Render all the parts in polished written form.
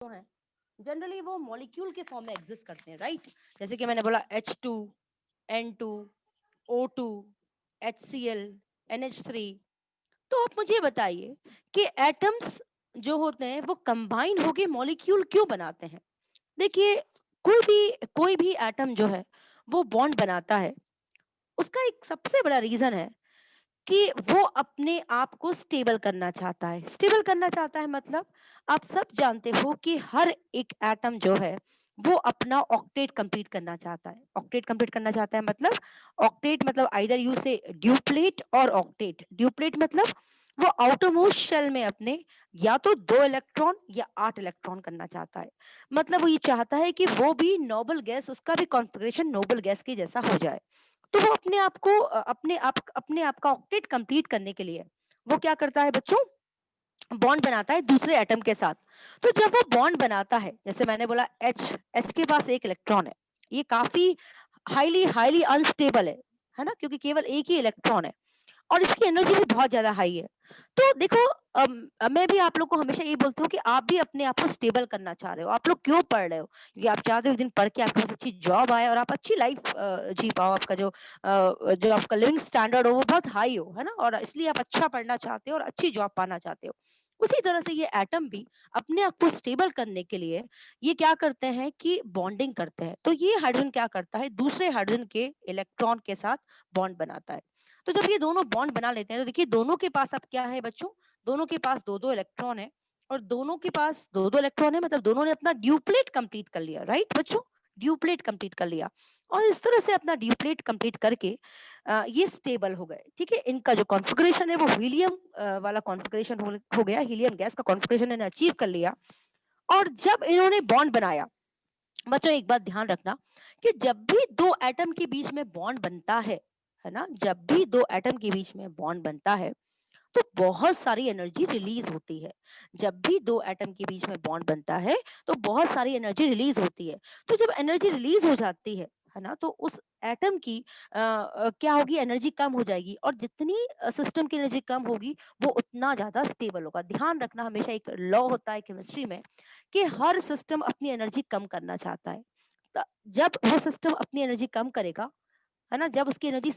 जो है जनरली वो मॉलिक्यूल के फॉर्म में एग्जिस्ट करते हैं, राइट। जैसे कि मैंने बोला H2, N2, O2, HCl, NH3। तो आप मुझे बताइए कि एटम्स जो होते हैं वो कंबाइन होके मॉलिक्यूल क्यों बनाते हैं। देखिए, कोई भी एटम जो है वो बॉन्ड बनाता है, उसका एक सबसे बड़ा रीजन है कि वो अपने आप को स्टेबल करना चाहता है। स्टेबल करना चाहता है मतलब आप सब जानते हो कि हर एक एटम जो है वो अपना ऑक्टेट कंप्लीट करना चाहता है। ऑक्टेट कंप्लीट करना चाहता है मतलब ऑक्टेट मतलब आइदर यू से ड्यूप्लेट और ऑक्टेट। ड्यूप्लेट मतलब वो आउटरमोस्ट शेल में अपने या तो 2 इलेक्ट्रॉन या 8 इलेक्ट्रॉन करना चाहता है। मतलब वो ये चाहता है कि वो भी नोबल गैस, उसका भी कॉन्फ़िगरेशन नोबल गैस के जैसा हो जाए। तो वो अपने आप को अपने आप का ऑक्टेट कंप्लीट करने के लिए वो क्या करता है बच्चों, बॉन्ड बनाता है दूसरे एटम के साथ। तो जब वो बॉन्ड बनाता है, जैसे मैंने बोला एच के पास एक इलेक्ट्रॉन है, ये काफी हाईली हाईली अनस्टेबल है ना, क्योंकि केवल एक ही इलेक्ट्रॉन है और इसकी एनर्जी भी बहुत ज्यादा हाई है। तो देखो, मैं भी आप लोग को हमेशा ये बोलती हूँ कि आप भी अपने आप को स्टेबल करना चाह रहे हो। आप लोग क्यों पढ़ रहे हो, क्योंकि आप चाहते हो एक दिन पढ़ के आपके पास अच्छी जॉब आए और आप अच्छी लाइफ जी पाओ, आपका जो आपका लिविंग स्टैंडर्ड हो वो बहुत हाई हो, है ना, और इसलिए आप अच्छा पढ़ना चाहते हो और अच्छी जॉब पाना चाहते हो। उसी तरह से ये एटम भी अपने आप को स्टेबल करने के लिए ये क्या करते हैं कि बॉन्डिंग करते हैं। तो ये हाइड्रोजन क्या करता है, दूसरे हाइड्रोजन के इलेक्ट्रॉन के साथ बॉन्ड बनाता है। तो जब ये दोनों बॉन्ड बना लेते हैं तो देखिए दोनों के पास अब क्या है बच्चों, दोनों के पास दो दो इलेक्ट्रॉन है, और दोनों के पास दो दो इलेक्ट्रॉन है मतलब दोनों ने अपना ड्यूप्लेट कंप्लीट कर लिया, राइट बच्चों, ड्यूप्लेट कंप्लीट कर लिया। और इस तरह से अपना ड्यूप्लेट कंप्लीट करके ये स्टेबल हो गए। ठीक है, इनका जो कॉन्फ़िगरेशन है वो हीलियम वाला कॉन्फ़िगरेशन हो गया, हीलियम गैस का कॉन्फ़िगरेशन इन्होंने अचीव कर लिया। और जब इन्होंने बॉन्ड बनाया, बच्चों एक बात ध्यान रखना कि जब भी दो एटम के बीच में बॉन्ड बनता है ना, जब भी दो एटम के बीच में बॉन्ड बनता है तो बहुत सारी एनर्जी रिलीज होती है। जब भी दो एटम के बीच में बॉन्ड बनता है तो बहुत सारी एनर्जी रिलीज होती है। तो जब एनर्जी रिलीज हो जाती है ना, तो उस एटम की क्या होगी, एनर्जी कम हो जाएगी, और जितनी सिस्टम की एनर्जी कम होगी वो उतना ज्यादा स्टेबल होगा। ध्यान रखना, हमेशा एक लॉ होता है केमिस्ट्री में कि हर सिस्टम अपनी एनर्जी कम करना चाहता है। जब वो सिस्टम अपनी एनर्जी कम करेगा, है ना, जब उसकी एनर्जी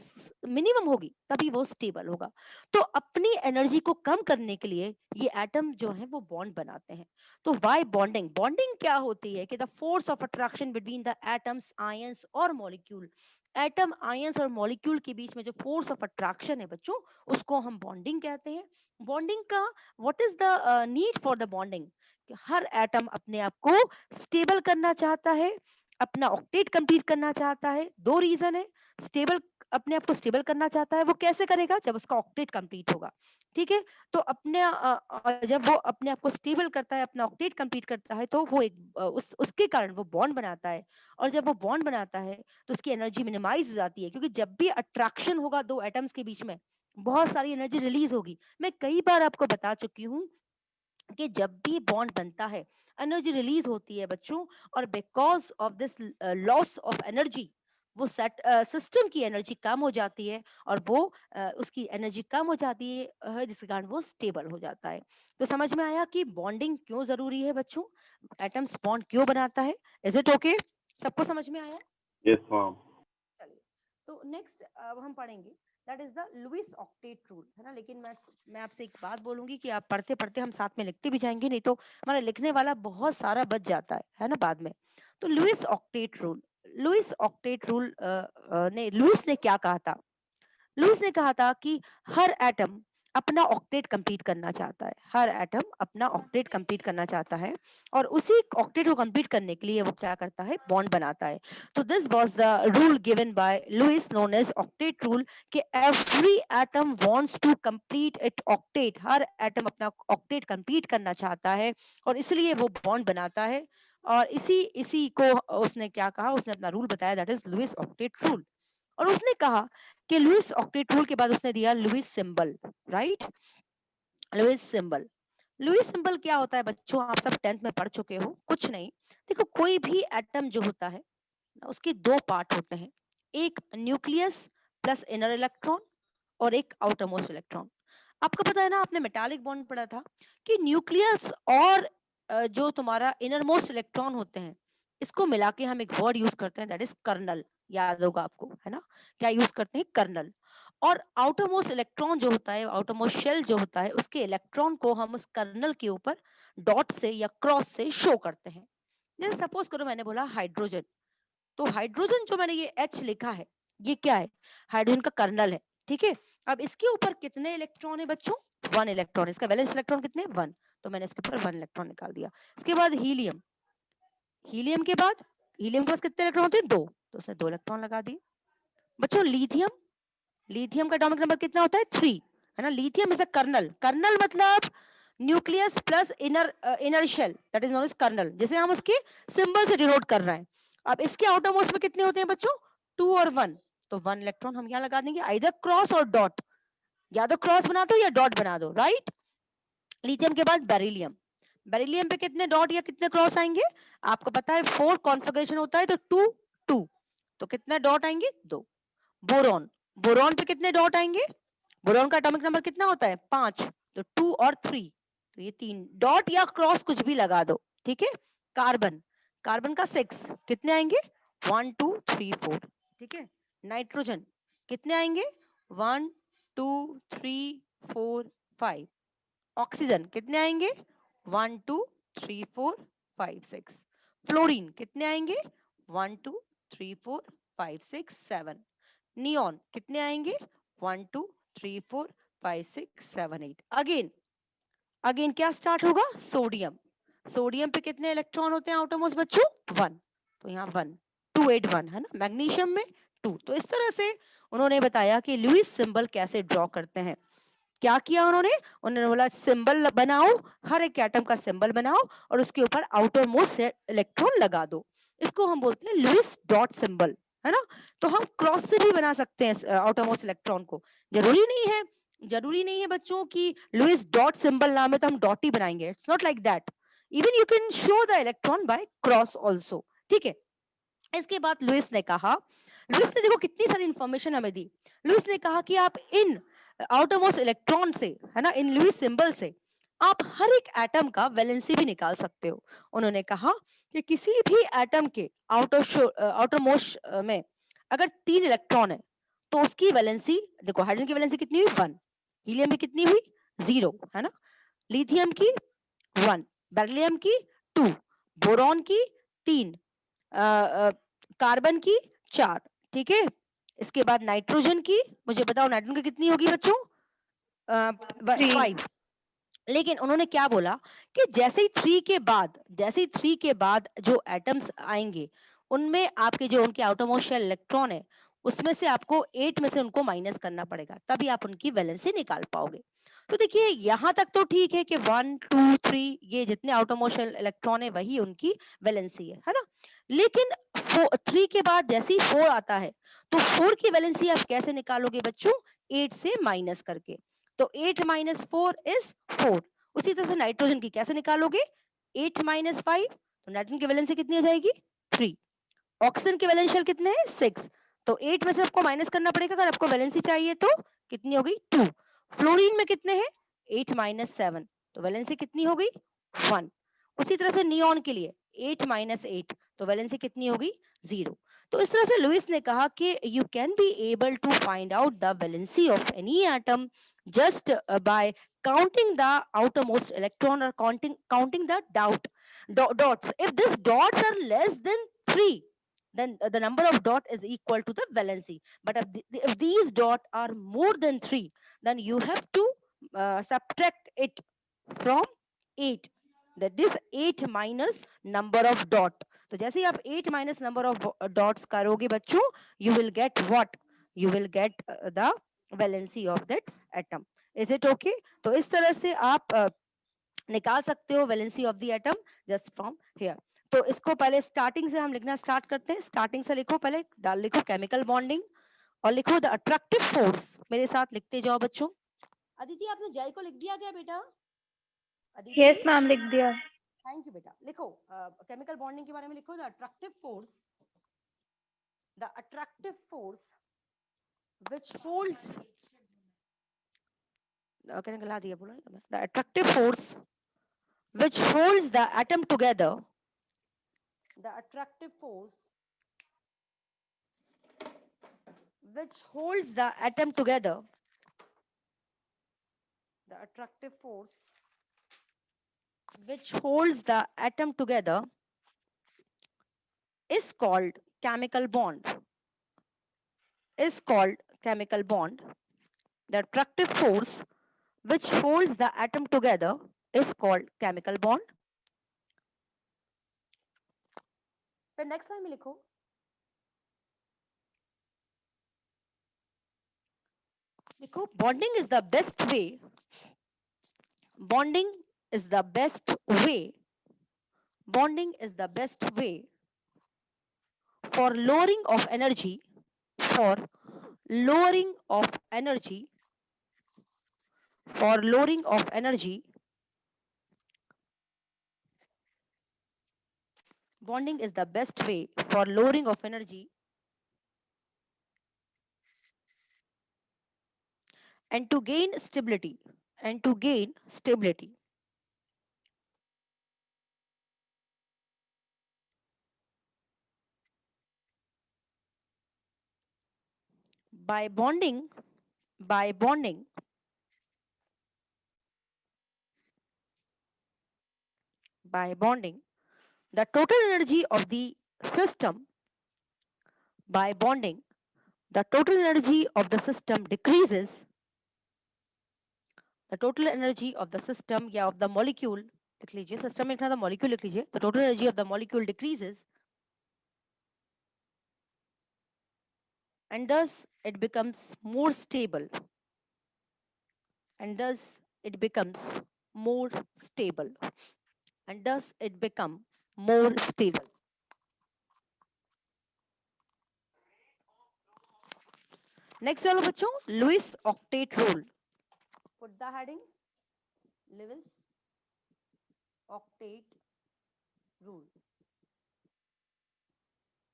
मिनिमम होगी तभी वो स्टेबल होगा। तो अपनी एनर्जी को कम करने के लिए ये एटम जो है वो बॉन्ड बनाते हैं। तो वाई बॉन्डिंग, बॉन्डिंग क्या होती है कि the force of attraction between the atoms, ions और मॉलिक्यूल। एटम, आयंस और मॉलिक्यूल के बीच में जो फोर्स ऑफ अट्रैक्शन है बच्चों, उसको हम बॉन्डिंग कहते हैं। बॉन्डिंग का what is the need for the bonding, her atom अपने आप को स्टेबल करना चाहता है, अपना ऑक्टेट कंप्लीट करना चाहता है। दो रीजन है, स्टेबल, अपने आप को स्टेबल करना चाहता है, वो कैसे करेगा, जब उसका ऑक्टेट कंप्लीट होगा। ठीक है, तो जब वो अपने आप को स्टेबल करता है, अपना ऑक्टेट कंप्लीट करता है, तो वो उसके कारण वो बॉन्ड बनाता है। और जब वो बॉन्ड बनाता है तो उसकी एनर्जी मिनिमाइज हो जाती है, क्योंकि जब भी अट्रैक्शन होगा दो एटम्स के बीच में बहुत सारी एनर्जी रिलीज होगी। मैं कई बार आपको बता चुकी हूँ कि जब भी बॉन्ड बनता है एनर्जी रिलीज होती है बच्चों, और because of this loss of energy वो सेट सिस्टम की एनर्जी कम हो जाती है, और वो उसकी एनर्जी कम हो जाती है, जिसके कारण वो स्टेबल हो जाता है। तो समझ में आया कि बॉन्डिंग क्यों जरूरी है बच्चों, एटम्स बॉन्ड क्यों बनाता है। इज इट ओके, सबको समझ में आया। Yes, ma'am. चलिए, तो नेक्स्ट अब हम पढ़ेंगे that is the Lewis octet rule, है ना। लेकिन मैं आपसे एक बात बोलूंगी कि आप पढ़ते पढ़ते हम साथ में लिखते भी जाएंगे, नहीं तो हमारा लिखने वाला बहुत सारा बच जाता है ना बाद में। तो Lewis octet rule, Lewis octet rule ने लुइस ने क्या कहा था, लुईस ने कहा था कि हर एटम अपना ऑक्टेट कंप्लीट करना चाहता है, हर एटम अपना ऑक्टेट कंप्लीट करना चाहता है, और उसी ऑक्टेट को कंप्लीट करने के लिए वो क्या करता है, बॉन्ड बनाता है। तो this was the rule given by Lewis known as octet rule, कि every atom wants to complete it octet, हर एटम अपना ऑक्टेट कंप्लीट करना चाहता है और इसलिए वो बॉन्ड बनाता है। और इसी इसी को उसने क्या कहा, उसने अपना रूल बताया, that is Lewis octet rule. और उसने कहा कि लुईस ऑक्टेट रूल के बाद उसने दिया Lewis symbol, right, Lewis symbol. Lewis symbol क्या होता है बच्चों, आप सब 10th में पढ़ चुके हो, कुछ नहीं। देखो, कोई भी एटम जो होता है उसके दो पार्ट होते हैं, एक न्यूक्लियस प्लस इनर इलेक्ट्रॉन और एक आउटर मोस्ट इलेक्ट्रॉन। आपको पता है ना, आपने मेटालिक बॉन्ड पढ़ा था कि न्यूक्लियस और जो तुम्हारा इनर मोस्ट इलेक्ट्रॉन होते हैं, इसको मिला के हम एक वर्ड यूज करते हैं, दैट इज कर्नल। याद होगा आपको, है ना? क्या यूज करते हैं? कर्नल। और आउटर मोस्ट इलेक्ट्रॉन जो होता है, आउटर मोस्ट शेल जो होता है, उसके इलेक्ट्रॉन को हम उस कर्नल के ऊपर डॉट से या क्रॉस से शो करते हैं। जैसे सपोज करो मैंने बोला हाइड्रोजन, तो हाइड्रोजन जो मैंने ये H लिखा है, ये क्या है? हाइड्रोजन का कर्नल है, ठीक है। अब इसके ऊपर कितने इलेक्ट्रॉन है बच्चों? 1 इलेक्ट्रॉन। इसका वैलेंस इलेक्ट्रॉन कितने? 1। तो मैंने इसके ऊपर 1 इलेक्ट्रॉन निकाल दिया। इसके बाद हीलियम, हीलियम के बाद, हीलियम के पास कितने इलेक्ट्रॉन होते हैं? 2, तो उसने 2 इलेक्ट्रॉन लगा दिए। बच्चों लिथियम, लिथियम का एटॉमिक नंबर कितना होता है? 3, है ना? Lithium is a kernel. Kernel मतलब nucleus plus inner shell, that is known as kernel, जिसे हम उसके सिंबल से डिनोट कर रहे हैं। अब इसके आउटर मोस्ट में कितने होते हैं बच्चों? 2 और 1, तो 1 इलेक्ट्रॉन हम यहाँ लगा देंगे, आइदर क्रॉस और डॉट, या तो क्रॉस बना दो या डॉट बना दो, राइट। लिथियम के बाद बेरिलियम, बेरिलियम पे कितने डॉट या कितने क्रॉस आएंगे? आपको पता है 4 कॉन्फ़िगरेशन होता है, तो 2 2, तो कितने डॉट आएंगे? 2। बोरॉन, बोरॉन पे कितने डॉट आएंगे? बोरॉन का एटॉमिक नंबर कितना होता है? 5, तो 2 और 3, तो ये 3 डॉट या क्रॉस कुछ भी लगा दो, ठीक है। कार्बन, कार्बन का 6, कितने आएंगे? 1 2 3 4, ठीक है। नाइट्रोजन कितने आएंगे? 1 2 3 4 5। ऑक्सीजन कितने आएंगे? 1 2 3 4 5 6। फ्लोरीन कितने आएंगे? 1 2 3 4 5 6 7। नियॉन कितने आएंगे? 1 2 3 4 5 6 7 8। अगेन, अगेन क्या स्टार्ट होगा? सोडियम, सोडियम पे कितने इलेक्ट्रॉन होते हैं आउटरमोस्ट बच्चों? 1, तो यहाँ 1 2 8 1, है ना? मैग्नीशियम में 2। तो इस तरह से उन्होंने बताया कि लुईस सिंबल कैसे ड्रॉ करते हैं। क्या किया उन्होंने? उन्होंने बोला सिंबल बनाओ, हर एक एटम का सिंबल बनाओ और उसके ऊपर आउटर मोस्ट इलेक्ट्रॉन लगा दो। इसको हम बोलते हैं लुईस डॉट सिंबल, है ना? तो हम क्रॉस से भी बना सकते हैं आउटर मोस्ट इलेक्ट्रॉन को। जरूरी नहीं है, जरूरी नहीं है बच्चों की लुईस डॉट सिंबल नाम है तो हम डॉट ही बनाएंगे। It's not like that, even you can show the electron by cross also, ठीक है। इसके बाद लुईस ने कहा, लुईस ने देखो कितनी सारी इंफॉर्मेशन हमें दी। लुईस ने कहा कि आप इन आउटरमोस्ट इलेक्ट्रॉन से, है ना, इन लुईस सिंबल से आप हर एक एटम का वैलेंसी भी निकाल सकते हो। उन्होंने कहा कि किसी भी एटम के आउटरमोस्ट में अगर 3 इलेक्ट्रॉन है तो उसकी वैलेंसी देखो, हाइड्रोजन की वैलेंसी कितनी हुई? 1। हीलियम की कितनी हुई? 0, है ना? लिथियम की 1, बेरिलियम की 2, बोरॉन की 3, कार्बन की 4, ठीक है। इसके बाद नाइट्रोजन की, मुझे बताओ नाइट्रोजन की कितनी होगी बच्चों? 5। लेकिन उन्होंने क्या बोला कि जैसे ही 3 के बाद, जैसे ही 3 के बाद जो एटम्स आएंगे उनमें आपके जो उनके आउटरमोस्ट शेल इलेक्ट्रॉन है उसमें से आपको 8 में से उनको माइनस करना पड़ेगा, तभी आप उनकी वैलेंसी निकाल पाओगे। तो देखिए यहाँ तक तो ठीक है कि 1 2 3 ये जितने आउटरमोस्ट शेल इलेक्ट्रॉन है वही उनकी वैलेंसी है ना? लेकिन 3 के बाद जैसे ही 4 आता है तो 4 की वैलेंसी आप कैसे निकालोगे बच्चों? 8 से माइनस करके। तो 8 माइनस 4 इज 4। उसी तरह से नाइट्रोजन की कैसे निकालोगे? 8 माइनस 5, तो नाइट्रोजन की वैलेंसी कितनी हो जाएगी? 3। ऑक्सीजन की वैलेंस शेल कितने हैं? 6। तो 8 में से आपको माइनस करना पड़ेगा, अगर आपको वैलेंसी चाहिए तो कितनी हो गई? 2। फ्लोरीन में कितने हैं? 8 माइनस 7, तो वैलेंसी कितनी हो गई? 1। उसी तरह से नियॉन के लिए 8 माइनस 8, तो वैलेंसी कितनी होगी? 0। तो इस तरह से लुईस ने कहा कि you can be able to find out the valency of any atom just by counting the outermost electron or counting the dots. If these dots are less than 3, then the number of dot is equal to the valency. But if these dot are more than 3, then you have to subtract it from 8. That is 8 minus number of dot. तो जैसे ही आप 8 minus number of dots करोगे बच्चों, you will get what? You will get the valency of that atom. Is it okay? तो इस तरह से आप निकाल सकते हो valency of the atom just from here. तो इसको पहले स्टार्टिंग से हम लिखना स्टार्ट करते हैं। स्टार्टिंग से लिखो, पहले डाल लिखो केमिकल बॉन्डिंग और लिखो द अट्रैक्टिव फोर्स। मेरे साथ लिखते जाओ बच्चों। अदिति आपने जय को लिख दिया क्या बेटा? अदिति, यस मैम, लिख दिया। थैंक यू बेटा। लिखो केमिकल बॉन्डिंग के बारे में लिखो, the attractive force, the attractive force which holds कहने गला दिया बोला, the attractive force which holds the atom together, the attractive force which holds the atom together, the attractive force which holds the atom together is called chemical bond. Is called chemical bond. The attractive force which holds the atom together is called chemical bond. फिर next line में लिखो, देखो bonding is the best way. Bonding is the best way. Bonding is the best way for lowering of energy. For lowering of energy. For lowering of energy. Bonding is the best way for lowering of energy and to gain stability. And to gain stability. By bonding, by bonding, by bonding, the total energy of the system, by bonding, the total energy of the system decreases. The total energy of the system या of the molecule, लिख लीजिए, system में लिखना था, molecule लिख लीजिए, the total energy of the molecule decreases and thus it becomes more stable. And thus it becomes more stable. And thus it become more stable. Next चलो बच्चों, Lewis octet rule. Put the heading Lewis octet rule.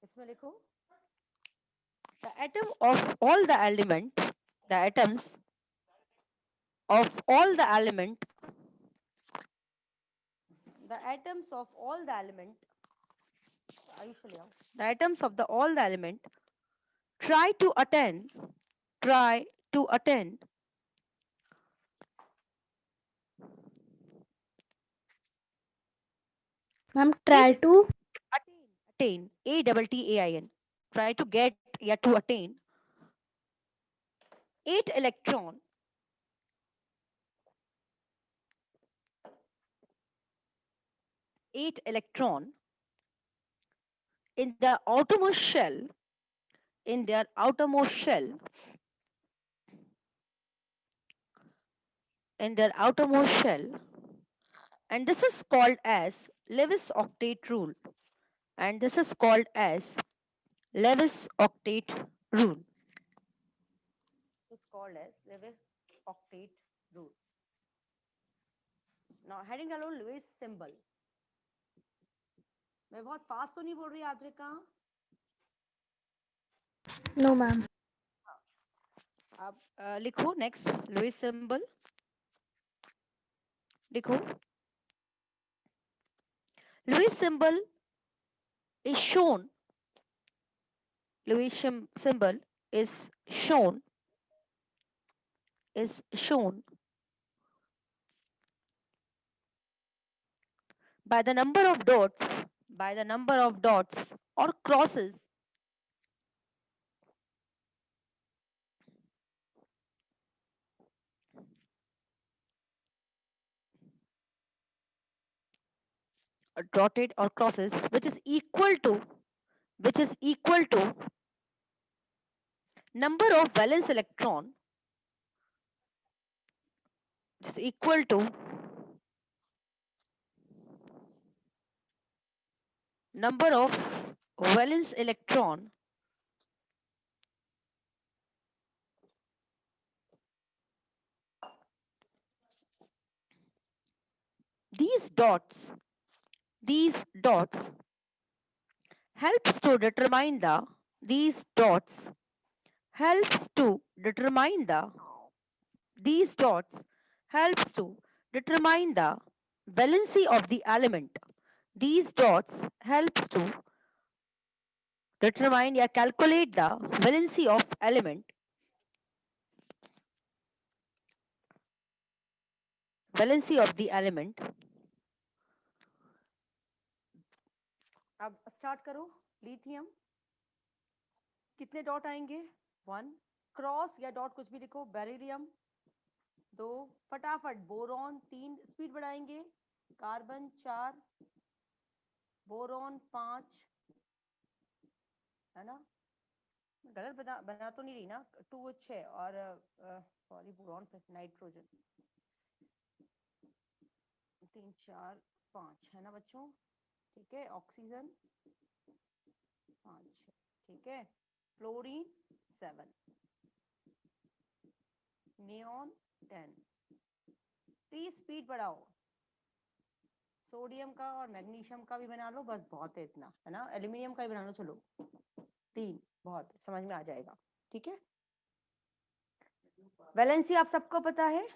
इसमें लिखो, the atom of all the element, the atoms of all the element, the atoms of all the element, the atoms of the all the element try to attain Ma'am, try to. attain ATTAIN, try to get या to attain 8 electron in the outermost shell, in their outermost shell, in their outermost shell, and this is called as Lewis octet rule, and this is called as Lewis octet rule. This is called as Lewis octet rule. Now heading डालो Lewis symbol. मैं बहुत fast तो नहीं बोल रही Adrika? No, ma'am. अब लिखो next Lewis symbol लिखो. Lewis symbol is shown. Lewis symbol is shown. Is shown by the number of dots. By the number of dots or crosses dotted or crosses which is equal to number of valence electron, which is equal to number of valence electron these dots helps to determine the these dots helps to determine the these dots helps to determine the valency of the element. These dots helps to determine या calculate the valency of element. Valency of the element. अब start करो. Lithium कितने dot आएंगे? 1. Cross या dot कुछ भी लिखो. Beryllium 2. फटाफट बोरॉन 3. स्पीड बढ़ाएंगे. कार्बन 4. बोरॉन 5. है ना? गलत बना तो नहीं रही ना? 2 6 और सॉरी बोरॉन प्लस नाइट्रोजन 3 4 5 है ना बच्चों? ठीक है. ऑक्सीजन 5. ठीक है. फ्लोरीन 7. नियॉन 10. प्लीज स्पीड बढ़ाओ. सोडियम का और मैग्नीशियम का भी बना लो. बस बहुत है इतना. है ना? एल्यूमिनियम का भी बना लो. चलो 3 बहुत समझ में आ जाएगा. ठीक है. वैलेंसी आप सबको पता है.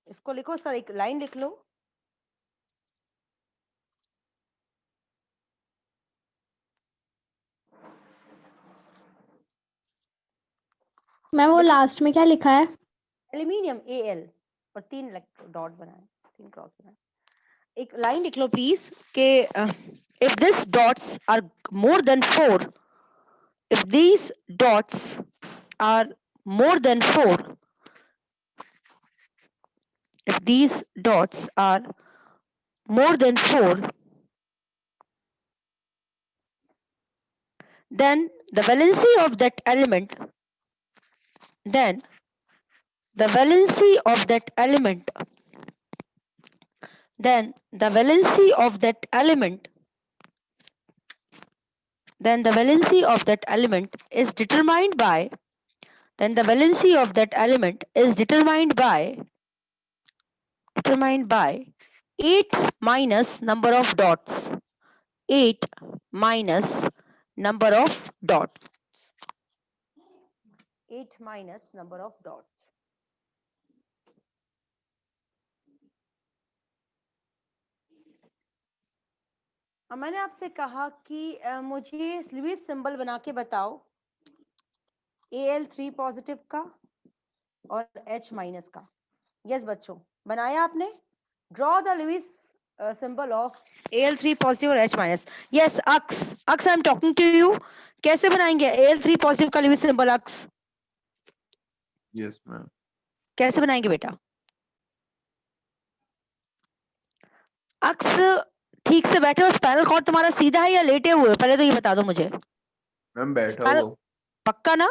इसको लिखो. इसका एक लाइन लिख लो. मैम वो लास्ट में क्या लिखा है? एल्यूमिनियम Al और 3 डॉट बनाए. 3 क्रॉस बनाए. एक लाइन लिख लो प्लीज के if this dots are more than 4, if these dots are more than 4, if these dots are more than 4, then the valency of that element, then the valency of that element, then the valency of that element, then the valency of that element is determined by, then the valency of that element is determined by 8 minus number of dots. 8 minus number of dots. 8 minus number of dots. मैंने आपसे कहा कि मुझे Lewis symbol बना के बताओ Al3 positive का और H माइनस का. यस बच्चों, बनाया आपने? Draw the Lewis symbol of Al3 positive और H minus. Yes, Aks, I'm talking to you. कैसे बनाएंगे Al3 positive का Lewis symbol Aks? Yes, ma'am. कैसे बनाएंगे बेटा? अक्स ठीक से बैठे हो. स्पाइनल कॉर्ड तुम्हारा सीधा है या लेटे हुए? पहले तो ये बता दो मुझे. मैम बैठा हुआ. पक्का ना?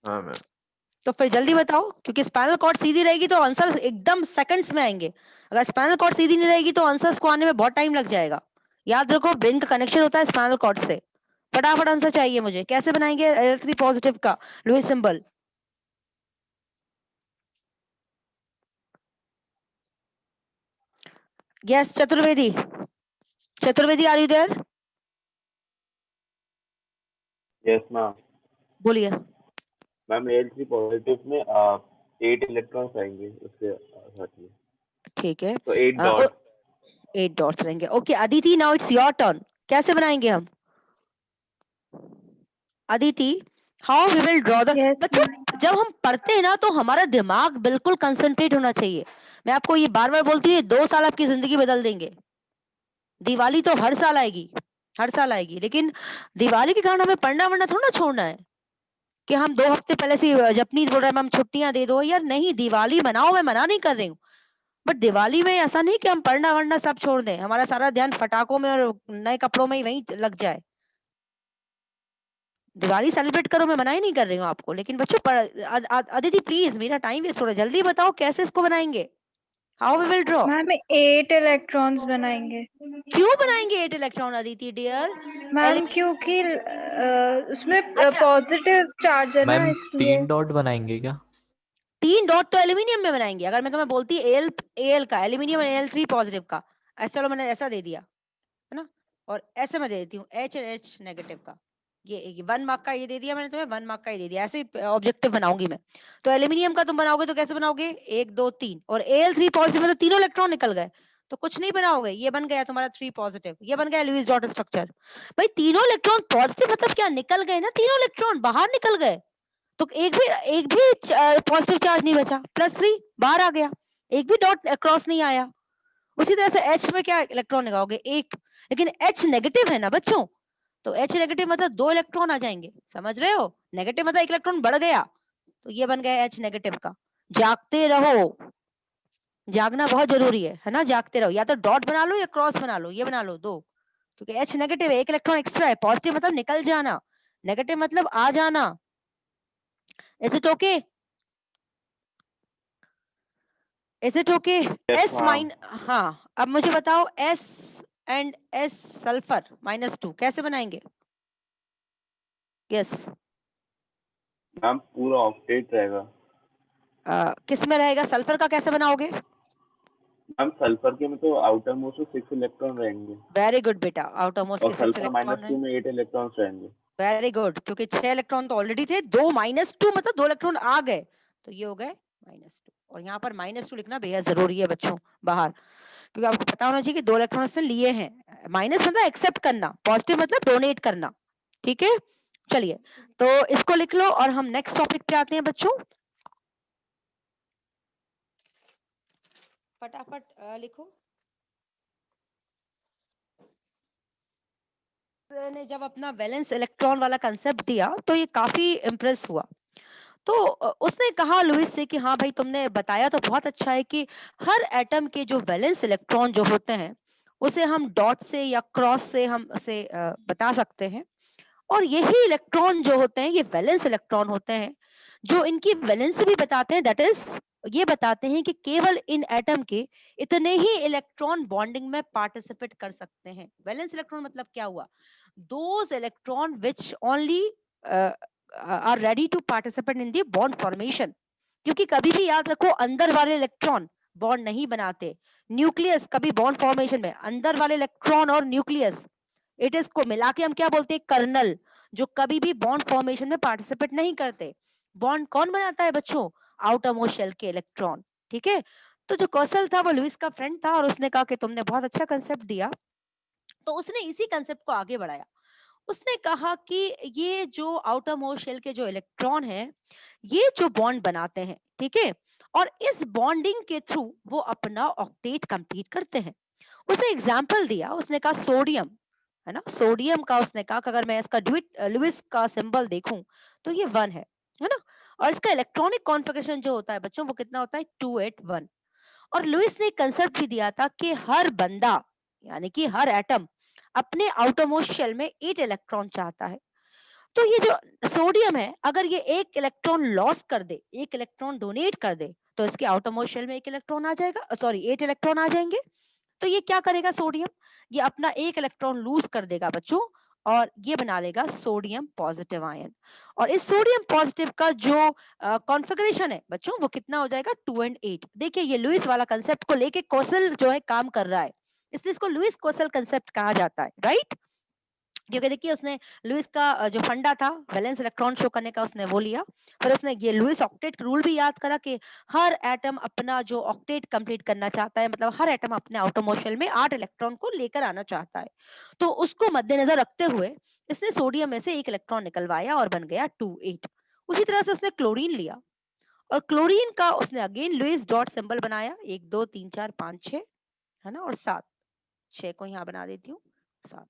हाँ मैम. तो फिर जल्दी बताओ, क्योंकि स्पाइनल कॉर्ड सीधी रहेगी तो आंसर एकदम सेकंड्स में आएंगे. अगर स्पाइनल कॉर्ड सीधी नहीं रहेगी तो आंसर्स को आने में बहुत टाइम लग जाएगा. याद रखो, ब्रेन का कनेक्शन होता है स्पाइनल कॉर्ड से. फटाफट आंसर चाहिए मुझे. कैसे बनाएंगे Al3 पॉजिटिव का Lewis symbol? Yes Chaturvedi. Chaturvedi, are you there? Yes ma'am. बोलिए. मैम Al3 पॉजिटिव में 8 इलेक्ट्रॉन्स आएंगे उसके साथ में. ठीक है. तो 8 डॉट. 8 डॉट्स रहेंगे. Okay Aditi, now it's your turn. कैसे बनाएंगे हम? Aditi, how we will draw the. बच्चों जब हम पढ़ते हैं ना तो हमारा दिमाग बिल्कुल कंसंट्रेट होना चाहिए. मैं आपको ये बार बार बोलती हूँ, 2 साल आपकी जिंदगी बदल देंगे. दिवाली तो हर साल आएगी, हर साल आएगी, लेकिन दिवाली के कारण हमें पढ़ना वढ़ना थोड़ा ना छोड़ना है कि हम 2 हफ्ते पहले से जपनीज बोल रहे हैं हम छुट्टियां दे दो. यार नहीं, दिवाली मनाओ, मैं मना नहीं कर रही हूँ, बट दिवाली में ऐसा नहीं कि हम पढ़ना वढ़ना सब छोड़ दें. हमारा सारा ध्यान फटाकों में और नए कपड़ों में ही वहीं लग जाए. दिवाली सेलिब्रेट करो, मैं मना ही नहीं कर रही हूँ आपको, लेकिन बच्चों अदिति प्लीज, मेरा टाइम वेस्ट हो रहा है. जल्दी बताओ कैसे इसको बनाएंगे. How we will draw? Ma'am 8 electrons बनाएंगे. क्यों बनाएंगे 8 इलेक्ट्रॉन अदिति डियर? मैम क्योंकि उसमें अच्छा. पॉजिटिव चार्ज है ना, मैम इसलिए. 3 डॉट बनाएंगे क्या? 3 डॉट तो एल्यूमिनियम में बनाएंगे. अगर मैं तुम्हें बोलती Al का एल्यूमिनियम और Al3 पॉजिटिव का, ऐसा चलो मैंने ऐसा दे दिया है ना, और ऐसे मैं दे देती हूँ H और H नेगेटिव का. ये 1 मार्क का ये दे दिया मैंने तुम्हें, 1 मार्क का ये दे दिया. ऐसे ऑब्जेक्टिव बनाऊंगी मैं. तो एल्यूमिनियम का तुम बनाओगे तो कैसे बनाओगे? 1 2 3, और Al3 पॉजिटिव में तो तीनों इलेक्ट्रॉन निकल गए, तो कुछ नहीं बनाओगे, ये बन गया तुम्हारा 3 पॉजिटिव, ये बन गया लुईस डॉट स्ट्रक्चर। भाई तीनों इलेक्ट्रॉन पॉजिटिव मतलब क्या, निकल गए ना, तीनों इलेक्ट्रॉन बाहर निकल गए, तो एक भी पॉजिटिव चार्ज नहीं बचा, +3 बाहर आ गया, एक भी डॉट क्रॉस नहीं आया। उसी तरह से H में क्या इलेक्ट्रॉन लगाओगे, एक, लेकिन H नेगेटिव है ना बच्चों, तो H नेगेटिव मतलब 2 इलेक्ट्रॉन आ जाएंगे, समझ रहे हो, नेगेटिव मतलब 1 इलेक्ट्रॉन बढ़ गया, तो ये बन गया H नेगेटिव का। जागते रहो, जागना बहुत जरूरी है ना, जागते रहो, या तो डॉट बना लो या क्रॉस बना लो, ये बना लो 2, क्योंकि H नेगेटिव है, 1 इलेक्ट्रॉन एक्स्ट्रा है, पॉजिटिव मतलब निकल जाना, नेगेटिव मतलब आ जाना। Is it okay, is it okay? Yes, S mine, हाँ अब मुझे बताओ S एंड S सल्फर -2 कैसे बनाएंगे? यस, मैम पूरा ऑक्टेट रहेगा। किस में रहेगा, सल्फर का कैसे बनाओगे? मैम सल्फर के में तो आउटर मोस्ट में 6 इलेक्ट्रॉन रहेंगे वेरी गुड बेटा, आउटर मोस्ट और के 6 सल्फर इलेक्ट्रॉन है, -2 में 8 इलेक्ट्रॉन रहेंगे। वेरी गुड, क्योंकि 6 इलेक्ट्रॉन तो ऑलरेडी थे, 2 -2 मतलब 2 इलेक्ट्रॉन आ गए, तो ये हो गए -2, और यहाँ पर -2 लिखना बेहद जरूरी है बच्चों बाहर, क्योंकि आपको पता होना चाहिए कि 2 इलेक्ट्रॉन इसने लिए हैं, माइनस मतलब एक्सेप्ट करना, पॉजिटिव मतलब डोनेट करना, ठीक है। चलिए तो इसको लिख लो और हम नेक्स्ट टॉपिक पे आते हैं बच्चों, फटाफट लिखो। ने जब अपना वैलेंस इलेक्ट्रॉन वाला कंसेप्ट दिया तो ये काफी इम्प्रेस हुआ, तो उसने कहा लुईस से कि हाँ भाई तुमने बताया तो बहुत अच्छा है कि हर एटम के जो वैलेंस इलेक्ट्रॉन जो होते हैं उसे हम डॉट से या क्रॉस से हम उसे बता सकते हैं, और यही इलेक्ट्रॉन जो होते हैं ये वैलेंस इलेक्ट्रॉन होते हैं, जो इनकी वैलेंस भी बताते हैं, दैट इज ये बताते हैं कि केवल इन एटम के इतने ही इलेक्ट्रॉन बॉन्डिंग में पार्टिसिपेट कर सकते हैं। वैलेंस इलेक्ट्रॉन मतलब क्या हुआ, those electron which only are ready to participate in the bond formation, क्योंकि कभी भी याद रखो अंदर वाले इलेक्ट्रॉन बॉन्ड नहीं बनाते, न्यूक्लियस कभी बॉन्ड फॉर्मेशन में अंदर वाले इलेक्ट्रॉन और न्यूक्लियस इट इज को मिला के हम क्या बोलते हैं, कर्नल, जो कभी भी बॉन्ड फॉर्मेशन में पार्टिसिपेट नहीं करते। बॉन्ड कौन बनाता है बच्चों, आउटर मोस्ट शेल के इलेक्ट्रॉन, ठीक है। तो जो कौशल था वो लुईस का फ्रेंड था और उसने कहा कि तुमने बहुत अच्छा कंसेप्ट दिया, तो उसने इसी कंसेप्ट को आगे बढ़ाया। उसने कहा कि ये जो आउटर मोस्ट शेल के जो इलेक्ट्रॉन है ये जो बॉन्ड बनाते हैं, ठीक है, और इस बॉन्डिंग के थ्रू वो अपना ऑक्टेट कंप्लीट करते हैं। उसने एग्जाम्पल दिया, उसने कहा सोडियम है ना, सोडियम का उसने कहा कि अगर मैं इसका लुईस का सिंबल देखूं तो ये 1 है ना, और इसका इलेक्ट्रॉनिक कॉन्फ़िगरेशन जो होता है बच्चों वो कितना होता है 281। और लुईस ने कंसेप्ट भी दिया था कि हर बंदा यानी कि हर एटम अपने आउटरमोस्ट शेल में 8 इलेक्ट्रॉन चाहता है, तो ये जो सोडियम है अगर ये 1 इलेक्ट्रॉन लॉस कर दे, 1 इलेक्ट्रॉन डोनेट कर दे, तो इसके आउटरमोस्ट शेल में 1 इलेक्ट्रॉन आ जाएगा, सॉरी 8 इलेक्ट्रॉन आ जाएंगे। तो ये क्या करेगा सोडियम, ये अपना 1 इलेक्ट्रॉन लूज कर देगा बच्चों और ये बना लेगा सोडियम पॉजिटिव आयन, और इस सोडियम पॉजिटिव का जो कॉन्फ़िगरेशन है बच्चों वो कितना हो जाएगा 2 and 8। देखिए ये लुईस वाला कंसेप्ट को लेके कोसल जो है काम कर रहा है, इसलिए इसको लुईस कोसल कंसेप्ट कहा जाता है, राइट। क्योंकि देखिए उसने लुईस का जो फंडा था वैलेंस इलेक्ट्रॉन शो करने का उसने वो लिया, फिर उसने ये लुईस ऑक्टेट रूल भी याद करा कि हर एटम अपना जो ऑक्टेट कंप्लीट करना चाहता है, मतलब हर एटम अपने आउटर शेल में 8 इलेक्ट्रॉन को लेकर आना चाहता है, तो उसको मद्देनजर रखते हुए इसने सोडियम में से 1 इलेक्ट्रॉन निकलवाया और बन गया 2 8। उसी तरह से उसने क्लोरीन लिया और क्लोरीन का उसने अगेन लुईस डॉट सिंबल बनाया, 1 2 3 4 5 6 है ना, और 7, 6 को यहाँ बना देती हूँ 7।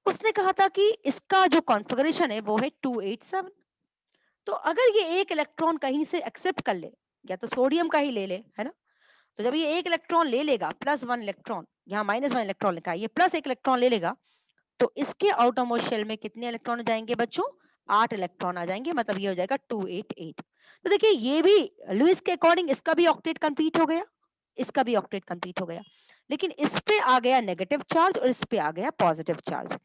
उसने कहा था कि इसका जो कॉन्फ़िगरेशन है वो है 287। तो अगर ये 1 इलेक्ट्रॉन कहीं से एक्सेप्ट कर ले, या तो सोडियम का ही ले ले है ना, तो जब ये 1 इलेक्ट्रॉन ले लेगा +1 इलेक्ट्रॉन, यहाँ -1 इलेक्ट्रॉन लिखा है, ये +1 इलेक्ट्रॉन ले लेगा, तो इसके आउटरमोस्ट शेल में कितने इलेक्ट्रॉन जाएंगे बच्चों, 8 इलेक्ट्रॉन आ जाएंगे, मतलब ये हो जाएगा 288। तो देखिए ये भी लुईस के अकॉर्डिंग इसका भी ऑक्टेट कंप्लीट हो गया, इसका भी ऑक्टेट कंप्लीट हो गया, लेकिन इस पे आ गया नेगेटिव चार्ज और इस पे आ गया पॉजिटिव चार्ज।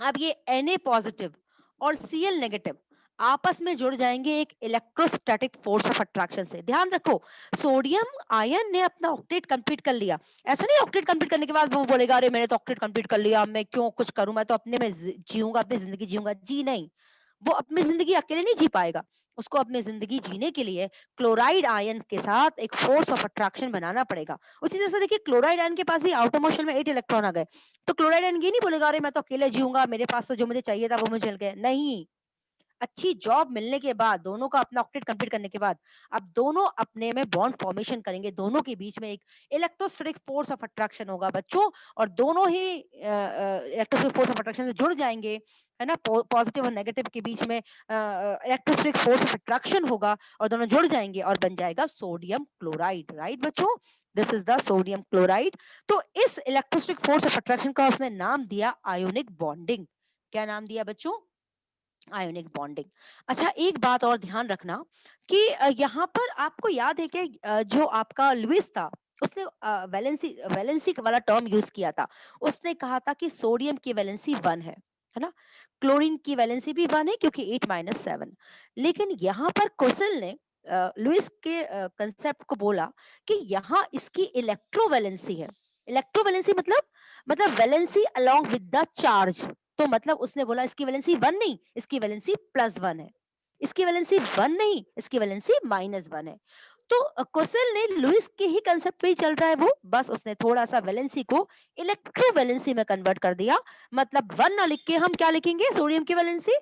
अब ये Na पॉजिटिव और Cl नेगेटिव आपस में जुड़ जाएंगे एक इलेक्ट्रोस्टैटिक फोर्स ऑफ अट्रैक्शन से। ध्यान रखो सोडियम आयन ने अपना ऑक्टेट कंप्लीट कर लिया, ऐसा नहीं ऑक्टेट कंप्लीट करने के बाद वो बोलेगा अरे मैंने तो ऑक्टेट कंप्लीट कर लिया, मैं क्यों कुछ करूं, मैं तो अपने में जीऊंगा, अपनी जिंदगी जीऊंगा, जी नहीं, वो अपनी जिंदगी अकेले नहीं जी पाएगा, उसको अपनी जिंदगी जीने के लिए क्लोराइड आयन के साथ एक फोर्स ऑफ अट्रैक्शन बनाना पड़ेगा। उसी तरह से देखिए क्लोराइड आयन के पास भी आउटर मोशन में 8 इलेक्ट्रॉन आ गए, तो क्लोराइड आयन ये नहीं बोलेगा अरे मैं तो अकेले जीऊंगा, मेरे पास तो जो मुझे चाहिए था वो मुझे मिल गया। नहीं, अच्छी जॉब मिलने के बाद, दोनों का अपना ऑक्टेट कंप्लीट करने के बाद, अब दोनों अपने में बॉन्ड फॉर्मेशन करेंगे, दोनों के बीच में एक इलेक्ट्रोस्टैटिक फोर्स ऑफ अट्रैक्शन होगा बच्चों, और दोनों ही इलेक्ट्रोस्टैटिक फोर्स ऑफ अट्रैक्शन से जुड़ जाएंगे, है ना। पॉजिटिव और नेगेटिव के बीच में इलेक्ट्रोस्टैटिक फोर्स ऑफ अट्रैक्शन होगा और दोनों जुड़ जाएंगे और बन जाएगा सोडियम क्लोराइड, राइट बच्चों, this is the sodium chloride. तो इस इलेक्ट्रोस्टैटिक फोर्स ऑफ अट्रैक्शन का उसने नाम दिया आयोनिक बॉन्डिंग। क्या नाम दिया बच्चों? Ionic bonding. अच्छा, एक बात और ध्यान रखना कि यहाँ पर आपको याद है कि जो आपका लुईस था उसने वैलेंसी वाला टर्म यूज किया था। उसने कहा था कि सोडियम की वैलेंसी 1 है ना, क्लोरीन की वैलेंसी भी 1 है क्योंकि 8-7। लेकिन यहाँ पर कोसेल ने लुईस के कंसेप्ट को बोला कि यहाँ इसकी इलेक्ट्रोवैलेंसी है। इलेक्ट्रोवैलेंसी मतलब valency along with the charge. तो मतलब उसने बोला इसकी वैलेंसी 1 नहीं, इसकी वैलेंसी +1 है, इसकी वैलेंसी 1 नहीं, इसकी वैलेंसी -1 है। तो कोसेल ने लुईस के ही कंसेप्ट पे ही चल रहा है वो, बस उसने थोड़ा सा वैलेंसी को इलेक्ट्रोवैलेंसी में कन्वर्ट कर दिया। मतलब 1 ना लिख के हम क्या लिखेंगे? सोडियम की वैलेंसी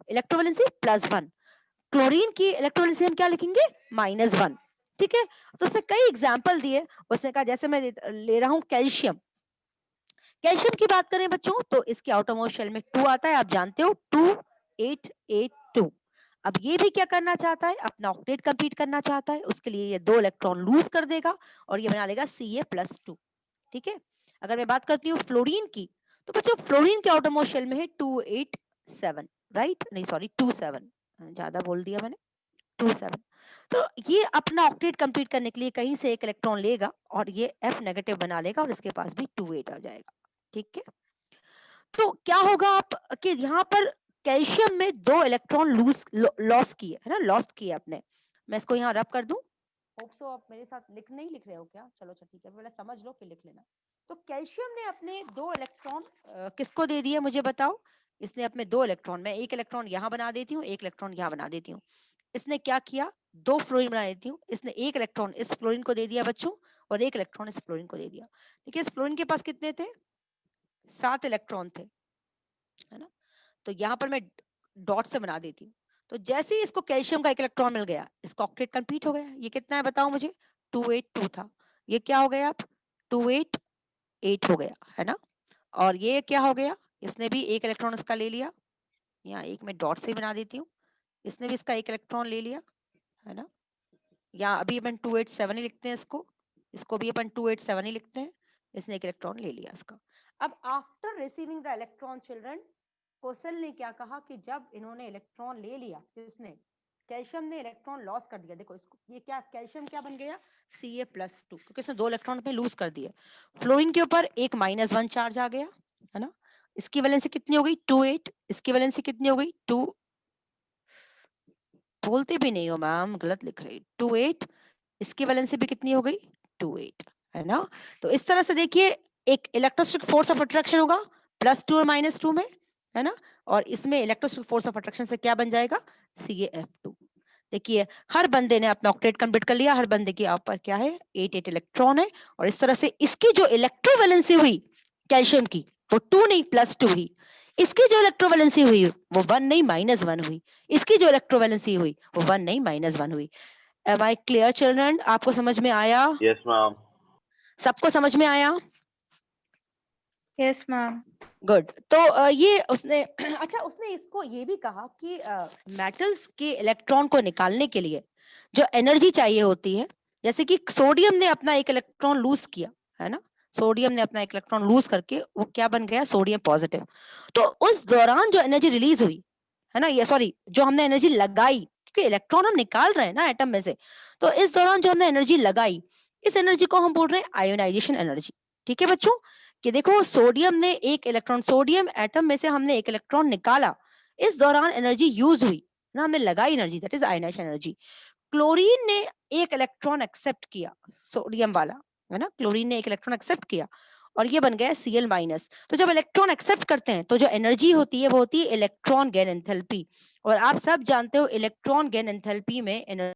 इलेक्ट्रोवैलेंसी +1, क्लोरीन की इलेक्ट्रोवैलेंसी हम क्या लिखेंगे? -1। ठीक है, तो उसने कई एग्जाम्पल दिए। उसने कहा जैसे मैं ले रहा हूँ कैल्शियम, कैल्शियम की बात करें बच्चों तो इसके आउटरमोस्ट शेल में 2 आता है, आप जानते हो 2882। अब ये भी क्या करना चाहता है? अपना ऑक्टेट कंप्लीट करना चाहता है, उसके लिए ये 2 इलेक्ट्रॉन लूज कर देगा और ये बना लेगा Ca+2। ठीक है, अगर मैं बात करती हूँ फ्लोरीन की, तो बच्चों फ्लोरीन के आउटरमोस्ट शेल में है 287, राइट, नहीं सॉरी 27, ज्यादा बोल दिया मैंने, 27। तो ये अपना ऑक्टेट कंप्लीट करने के लिए कहीं से एक इलेक्ट्रॉन लेगा और ये F नेगेटिव बना लेगा और इसके पास भी 28 आ जाएगा। ठीक है, तो क्या होगा आप कि यहाँ पर कैल्शियम में 2 इलेक्ट्रॉन लॉस किए, है ना, लॉस्ट किए अपने। मैं इसको यहाँ रब कर दूं, होप सो आप मेरे साथ नहीं लिख रहे हो क्या? चलो अच्छा ठीक है, पहले समझ लो फिर लिख लेना। तो कैल्शियम ने अपने 2 इलेक्ट्रॉन किसको दे दिए मुझे बताओ? इसने अपने 2 इलेक्ट्रॉन, मैं एक इलेक्ट्रॉन यहाँ बना देती हूँ, एक इलेक्ट्रॉन यहाँ बना देती हूँ। इसने क्या किया? 2 फ्लोरीन बना देती हूँ। इसने एक इलेक्ट्रॉन इस फ्लोरीन को दे दिया बच्चों और एक इलेक्ट्रॉन इस फ्लोरीन को दे दिया। ठीक है, इस फ्लोरीन के पास कितने थे? 7 इलेक्ट्रॉन थे, है ना। तो यहाँ पर मैं डॉट से बना देती हूँ। तो जैसे ही इसको कैल्शियम का एक इलेक्ट्रॉन मिल गया, इसका ऑक्टेट कंप्लीट हो गया। ये कितना है बताओ मुझे? 282 था, ये क्या हो गया? अब 288 हो गया, है ना। और ये क्या हो गया? इसने भी एक इलेक्ट्रॉन इसका ले लिया, यहाँ एक मैं डॉट से बना देती हूँ। इसने भी इसका एक इलेक्ट्रॉन ले लिया, है ना। यहाँ अभी अपन 287 ही लिखते हैं इसको, इसको भी अपन 287 ही लिखते हैं। इसने एक इलेक्ट्रॉन ले लिया इसका। अब after receiving the electron children, Kossel ने क्या कहा कि जब इन्होंने इलेक्ट्रॉन ले लिया, किसने? कैल्शियम ने इलेक्ट्रॉन लॉस कर दिया। देखो इसको, ये क्या कैल्शियम क्या बन गया? Ca+2, क्योंकि इसने 2 इलेक्ट्रॉन अपने लूज कर दिए। फ्लोरीन के ऊपर एक -1 चार्ज आ गया, है ना। इसकी वैलेंसी कितनी हो गई? 28। इसकी वैलेंसी कितनी हो गई? 2, बोलते भी नहीं हो मैम, गलत लिख रही, 28। इसकी वैलेंसी भी कितनी हो गई? 28, है ना। तो इस तरह से देखिए एक इलेक्ट्रोस्टैटिक फोर्स ऑफ अट्रैक्शन होगा +2 और -2 में, है ना। और इसमें इलेक्ट्रोस्टैटिक फोर्स ऑफ अट्रैक्शन से क्या बन जाएगा? CaF2। देखिए हर बंदे ने अपना ऑक्टेट कंप्लीट कर लिया, हर बंदे के ऊपर क्या है? 8 इलेक्ट्रॉन है। और इस तरह से इसकी जो इलेक्ट्रोवैलेंसी हुई कैल्शियम की, वो 2 नहीं +2 हुई। इसकी जो इलेक्ट्रोवैलेंसी हुई वो 1 नहीं -1 हुई। इसकी जो इलेक्ट्रोवैलेंसी हुई वो 1 नहीं -1 हुई। Am I clear children? आपको समझ में आया? Yes ma'am. सबको समझ में आया? Yes ma'am. गुड। तो ये उसने अच्छा उसने इसको ये भी कहा कि मेटल्स के इलेक्ट्रॉन को निकालने के लिए जो एनर्जी चाहिए होती है, जैसे कि सोडियम ने अपना एक इलेक्ट्रॉन लूज किया, है ना। सोडियम ने अपना एक इलेक्ट्रॉन लूज करके वो क्या बन गया? Sodium positive. तो उस दौरान जो एनर्जी रिलीज हुई, है ना, ये सॉरी जो हमने एनर्जी लगाई, क्योंकि इलेक्ट्रॉन हम निकाल रहे हैं ना एटम में से, तो इस दौरान जो हमने एनर्जी लगाई, इस एनर्जी को हम बोल रहे हैं आयोनाइजेशन एनर्जी। ठीक है बच्चों, कि देखो सोडियम ने एक इलेक्ट्रॉन, सोडियम एटम में से हमने एक इलेक्ट्रॉन निकाला, इस दौरान एनर्जी यूज हुई ना, हमने लगाई energy, that is ionisation energy. Chlorine ने एक इलेक्ट्रॉन एक्सेप्ट किया, सोडियम वाला, है ना, क्लोरीन ने एक इलेक्ट्रॉन एक्सेप्ट किया और ये बन गया Cl माइनस। तो जब इलेक्ट्रॉन एक्सेप्ट करते हैं तो जो एनर्जी होती है वो होती है इलेक्ट्रॉन गेन एंथैल्पी, और आप सब जानते हो इलेक्ट्रॉन गेन एंथैल्पी में